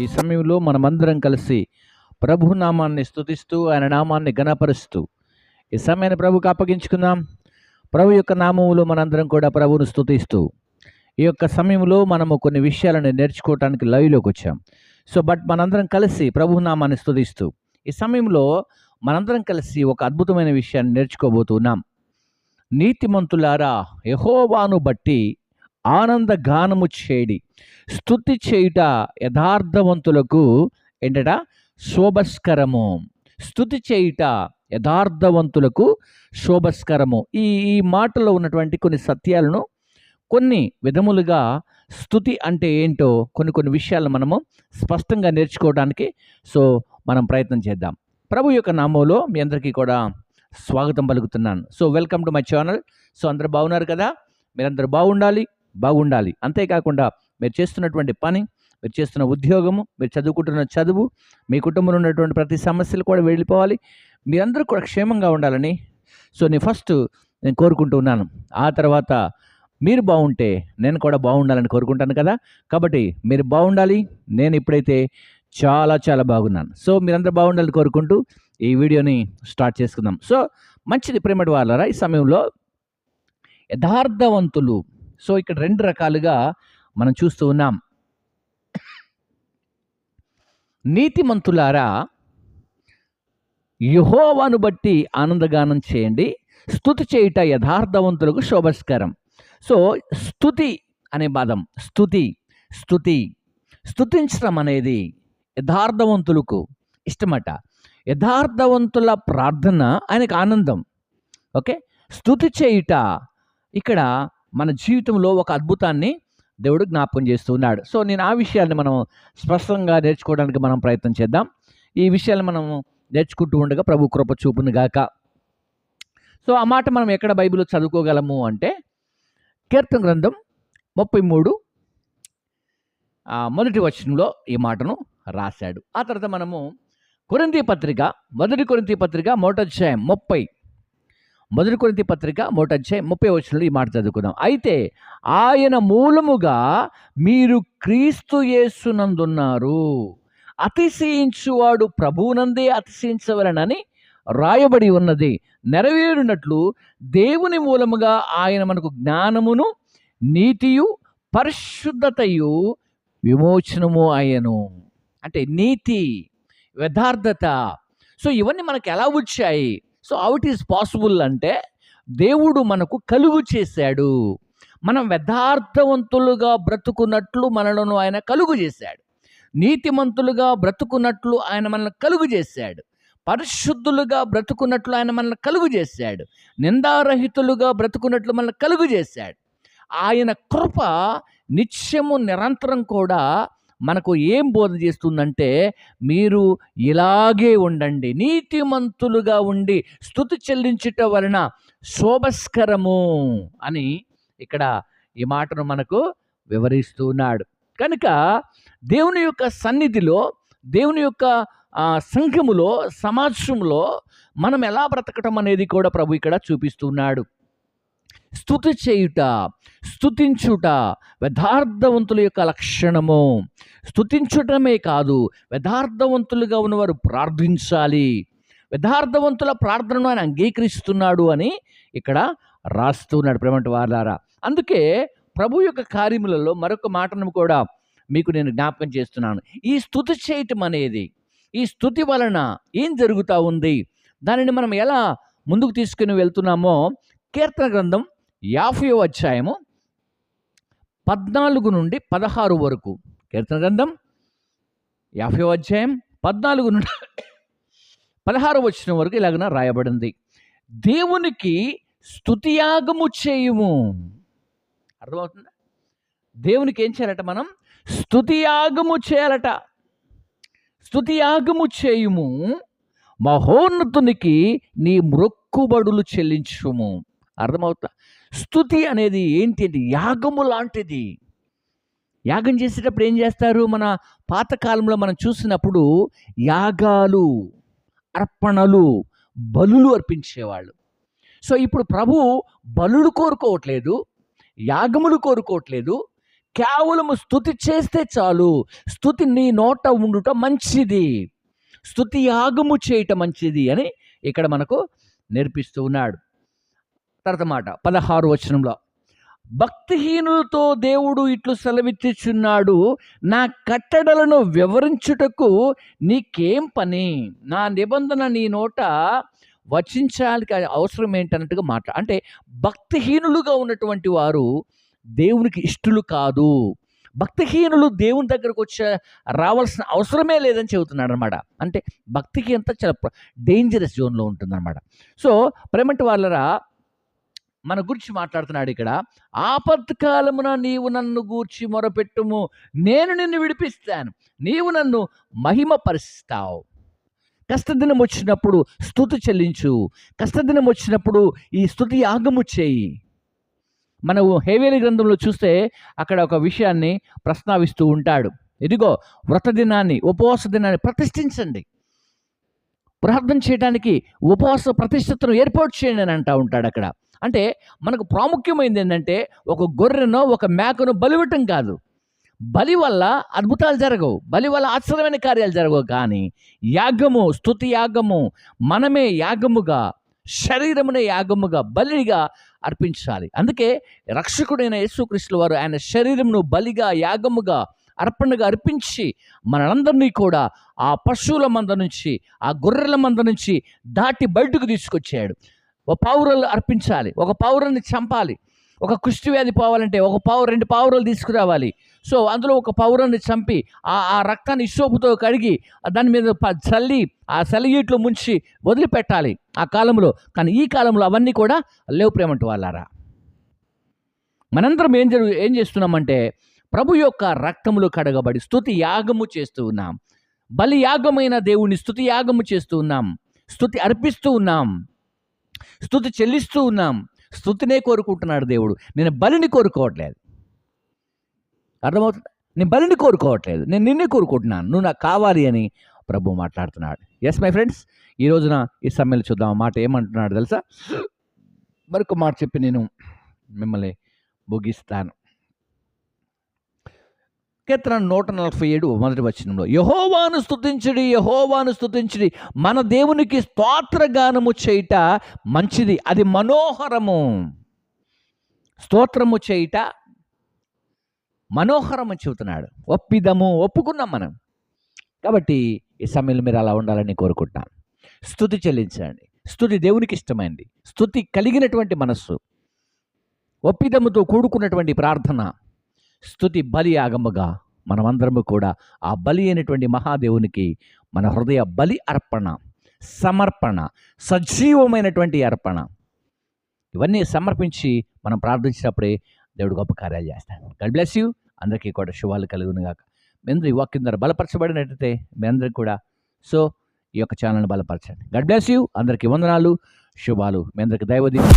ఈ సమయంలో మనమందరం కలిసి ప్రభు నామాన్ని స్తుతిస్తూ ఆయన నామాన్ని ఘనపరుస్తూ ఈ సమయాన్ని ప్రభుకు అప్పగించుకుందాం. ప్రభు యొక్క నామములో మనందరం కూడా ప్రభువును స్తుతిస్తూ ఈ యొక్క సమయంలో మనము కొన్ని విషయాలను నేర్చుకోవటానికి లైవ్లోకి వచ్చాం. బట్ మనందరం కలిసి ప్రభు నామాన్ని స్తుతిస్తూ ఈ సమయంలో మనందరం కలిసి ఒక అద్భుతమైన విషయాన్ని నేర్చుకోబోతున్నాం. నీతిమంతులారా యెహోవాను బట్టి ఆనంద గానము చేడి, స్తుతి చేయుట యథార్థవంతులకు ఏంటట శోభస్కరము. స్తుతి చేయుట యథార్థవంతులకు శోభస్కరము. ఈ మాటలో ఉన్నటువంటి కొన్ని సత్యాలను కొన్ని విధములుగా స్తుతి అంటే ఏంటో కొన్ని విషయాలను మనము స్పష్టంగా నేర్చుకోవడానికి మనం ప్రయత్నం చేద్దాం. ప్రభు యొక్క నామంలో మీ అందరికీ కూడా స్వాగతం పలుకుతున్నాను. Welcome to my channel. అందరూ బాగున్నారు కదా? మీరందరూ బాగుండాలి. అంతేకాకుండా మీరు చేస్తున్నటువంటి పని, మీరు చేస్తున్న ఉద్యోగము, మీరు చదువుకుంటున్న చదువు, మీ కుటుంబంలో ఉన్నటువంటి ప్రతి సమస్యలు కూడా వెళ్ళిపోవాలి. మీరందరూ కూడా క్షేమంగా ఉండాలని నేను కోరుకుంటూ ఉన్నాను. ఆ తర్వాత మీరు బాగుంటే నేను కూడా బాగుండాలని కోరుకుంటాను కదా. కాబట్టి మీరు బాగుండాలి. నేను ఇప్పుడైతే చాలా చాలా బాగున్నాను. మీరందరూ బాగుండాలని కోరుకుంటూ ఈ వీడియోని స్టార్ట్ చేసుకుందాం. మంచిది ప్రేమటి వాళ్ళరా, ఈ సమయంలో యథార్థవంతులు. ఇక్కడ రెండు రకాలుగా మనం చూస్తూ ఉన్నాం. నీతిమంతులారా యెహోవాను బట్టి ఆనందగానం చేయండి, స్తుతి చేయుట యథార్థవంతులకు శోభస్కరం. స్తుతి అనే పదం, స్తుతించడం అనేది యథార్థవంతులకు ఇష్టమట. యథార్థవంతుల ప్రార్థన ఆయనకు ఆనందం. ఓకే, స్తుతి చేయుట ఇక్కడ మన జీవితంలో ఒక అద్భుతాన్ని దేవుడు జ్ఞాపకం చేస్తున్నాడు. నేను ఆ విషయాన్ని మనం స్పష్టంగా నేర్చుకోవడానికి మనం ప్రయత్నం చేద్దాం. ఈ విషయాన్ని మనం నేర్చుకుంటూ ఉండగా ప్రభు కృప చూపును గాక. ఆ మాట మనం ఎక్కడ బైబిల్లో చదువుకోగలము అంటే కీర్తన గ్రంథం 33 మొదటి వచనంలో ఈ మాటను రాశాడు. ఆ తర్వాత మనము మొదటి కొరింథీ పత్రిక 1వ అధ్యాయం 30 వచనంలో ఈ మాట చదువుకుందాం. అయితే ఆయన మూలముగా మీరు క్రీస్తు యేసునందున్నారు, అతిశయించువాడు ప్రభువునందే అతిశయించవలెనని రాయబడి ఉన్నది. నెరవేరునట్లు దేవుని మూలముగా ఆయన మనకు జ్ఞానమును, నీతియు, పరిశుద్ధతయు, విమోచనము అయ్యను. అంటే నీతి, యథార్థత. ఇవన్నీ మనకు ఎలా వచ్చాయి? హౌ ఇట్ ఈస్ పాసిబుల్ అంటే దేవుడు మనకు కలుగు చేశాడు. మనం యథార్థవంతులుగా బ్రతుకున్నట్లు మనలను ఆయన కలుగు చేశాడు. నీతిమంతులుగా బ్రతుకున్నట్లు ఆయన మనల్ని కలుగు చేశాడు. పరిశుద్ధులుగా బ్రతుకున్నట్లు ఆయన మనల్ని కలుగు చేశాడు. నిందారహితులుగా బ్రతుకున్నట్లు మనల్ని కలుగు చేశాడు. ఆయన కృప నిత్యము నిరంతరం కూడా మనకు ఏం బోధ చేస్తుందంటే, మీరు ఇలాగే ఉండండి, నీతిమంతులుగా ఉండి స్తుతి చెల్లించుట వలన శోభస్కరము అని ఇక్కడ ఈ మాటను మనకు వివరిస్తున్నాడు. కనుక దేవుని యొక్క సన్నిధిలో, దేవుని యొక్క సంఘములో, సమాజంలో మనం ఎలా బ్రతకటం అనేది కూడా ప్రభు ఇక్కడ చూపిస్తున్నాడు. స్తుతి చేయుట, స్తుతించుట యథార్థవంతుల యొక్క లక్షణము. స్తుతించుటమే కాదు, యథార్థవంతులుగా ఉన్నవారు ప్రార్థించాలి. యథార్థవంతుల ప్రార్థనను ఆయన అంగీకరిస్తున్నాడు అని ఇక్కడ రాస్తున్నాడు ప్రేమంటి వారలారా. అందుకే ప్రభు యొక్క కార్యములలో మరొక మాటను కూడా మీకు నేను జ్ఞాపకం చేస్తున్నాను. ఈ స్తుతి చేయటం అనేది, ఈ స్తుతి వలన ఏం జరుగుతూ ఉంది, దానిని మనం ఎలా ముందుకు తీసుకుని వెళ్తున్నామో కీర్తన గ్రంథం 50వ అధ్యాయము 14 నుండి 16 వరకు. కీర్తన గ్రంథం 50వ అధ్యాయం 14 నుండి 16 వచనం వరకు ఇలాగన రాయబడింది. దేవునికి స్తుతియాగము చేయుము. అర్థమవుతుందా? దేవునికి ఏం చేయాలట? మనం స్తుతియాగము చేయాలట. స్తుతియాగము చేయుము, మహోన్నతునికి నీ మ్రొక్కుబడులు చెల్లించుము. అర్థమవుతా? స్తుతి అనేది ఏంటి అంటే యాగము లాంటిది. యాగం చేసేటప్పుడు ఏం చేస్తారు? మన పాతకాలంలో మనం చూసినప్పుడు యాగాలు, అర్పణలు, బలులు అర్పించేవాళ్ళు. ఇప్పుడు ప్రభు బలులు కోరుకోవట్లేదు, యాగములు కోరుకోవట్లేదు, కేవలము స్తుతి చేస్తే చాలు. స్తుతి నీ నోట ఉండుట మంచిది, స్తుతి యాగము చేయటం మంచిది అని ఇక్కడ మనకు నేర్పిస్తూ ఉన్నాడు. తర్వాత మాట 16 వచనంలో, భక్తిహీనులతో దేవుడు ఇట్లు సెలవిచ్చుచున్నాడు, నా కట్టడలను వివరించుటకు నీకేం పని, నా నిబంధన నీ నోట వచించాలి అవసరం ఏంటన్నట్టుగా అంటే భక్తిహీనులుగా ఉన్నటువంటి వారు దేవునికి ఇష్టలు కాదు. భక్తిహీనులు దేవుని దగ్గరకు రావాల్సిన అవసరమే లేదని చెబుతున్నాడు అనమాట. అంటే భక్తికి అంతా చాలా డేంజరస్ జోన్లో ఉంటుందన్నమాట. సో ప్రేమంటి వాళ్ళరా, మన గురించి మాట్లాడుతున్నాడు ఇక్కడ. ఆపత్కాలమున నీవు నన్ను గూర్చి మొరపెట్టుము, నేను నిన్ను విడిపిస్తాను, నీవు నన్ను మహిమపరుస్తావు. కష్టదినం వచ్చినప్పుడు స్తుతి చెల్లించు, కష్టదినం వచ్చినప్పుడు ఈ స్తుతి యాగము చేయి. మనము హేవేలు గ్రంథంలో చూస్తే అక్కడ ఒక విషయాన్ని ప్రస్తావిస్తూ ఉంటాడు. ఇదిగో వ్రత దినాన్ని, ఉపవాస దినాన్ని ప్రతిష్ఠించండి, ప్రార్థన చేయడానికి ఉపవాస ప్రతిష్టతను ఏర్పాటు చేయండి అని అంటూ ఉంటాడు అక్కడ. అంటే మనకు ప్రాముఖ్యమైనది ఏంటంటే ఒక గొర్రెనో ఒక మేకను బలివ్వటం కాదు. బలి వల్ల అద్భుతాలు జరగవు, బలి వల్ల ఆశ్చర్యమైన కార్యాలు జరగవు. కానీ యాగము, స్తుతి యాగము, మనమే యాగముగా, శరీరమునే యాగముగా, బలిగా అర్పించాలి. అందుకే రక్షకుడైన యేసుక్రీస్తు వారు ఆయన శరీరమును బలిగా, యాగముగా, అర్పణగా అర్పించి మనందరినీ కూడా ఆ పశువుల మంద నుంచి, ఆ గొర్రెల మంద నుంచి దాటి బయటకు తీసుకొచ్చాడు. ఒక పావురాలు అర్పించాలి, ఒక పావురాన్ని చంపాలి. ఒక కుష్టివ్యాధి పోవాలంటే ఒక పావు, 2 పావురాలు తీసుకురావాలి. సో అందులో ఒక పావురాన్ని చంపి ఆ రక్తాన్ని ఇసోపుతో కడిగి దాని మీద చల్లి ఆ సెలయీట్లో ముంచి వదిలిపెట్టాలి ఆ కాలంలో. కానీ ఈ కాలంలో అవన్నీ కూడా లేవు ప్రేమంటి వాళ్ళారా. మనందరం ఏం చేస్తున్నామంటే ప్రభు యొక్క రక్తములు కడగబడి స్తుతి యాగము చేస్తూ ఉన్నాం. బలి యాగమైన దేవుని స్తుతి యాగము చేస్తూ ఉన్నాం, స్తుతి అర్పిస్తూ ఉన్నాం, స్తుతి చెల్లిస్తూ ఉన్నాం. స్తుతినే కోరుకుంటున్నాడు దేవుడు, నేను బలిని కోరుకోవట్లేదు. అర్థమవుతుంది? నేను బలిని కోరుకోవట్లేదు, నేను నిన్నే కోరుకుంటున్నాను, నువ్వు నాకు కావాలి అని ప్రభు మాట్లాడుతున్నాడు. ఎస్ మై ఫ్రెండ్స్, ఈ రోజున ఈ సమయంలో చూద్దాం మాట ఏమంటున్నాడు తెలుసా? మరొక మాట చెప్పి నేను మిమ్మల్ని ముగిస్తాను. కీర్తన 147 మొదటి వచనంలో, యెహోవాను స్తుతించుడి, యెహోవాను స్తుతించుడి, మన దేవునికి స్తోత్రగానము చేయుట మంచిది, అది మనోహరము. స్తోత్రము చేయుట మనోహరము చెబుతున్నాడు. ఒప్పుకున్నాం మనం. కాబట్టి ఈ సమయంలో మీరు అలా ఉండాలని కోరుకుంటున్నాను. స్తుతి చెల్లించండి. స్తుతి దేవునికి ఇష్టమైంది. స్తుతి కలిగినటువంటి మనస్సు, ఒప్పిదముతో కూడుకున్నటువంటి ప్రార్థన, స్తుతి బలి యాగముగా మనమందరము కూడా ఆ బలి అయినటువంటి మహాదేవునికి మన హృదయ బలి అర్పణ, సమర్పణ, సజీవమైనటువంటి అర్పణ, ఇవన్నీ సమర్పించి మనం ప్రార్థించినప్పుడే దేవుడు గొప్ప కార్యాలు చేస్తాడు. God bless you. అందరికీ కూడా శుభాలు కలుగును గాక. మీ అందరూ ఈ వాక్యం ద్వారా బలపరచబడినట్టయితే మీ అందరికీ కూడా సో ఈ యొక్క ఛానల్ని బలపరచండి. God bless you. అందరికీ వందనాలు, శుభాలు. మీ అందరికీ దైవదీవెన.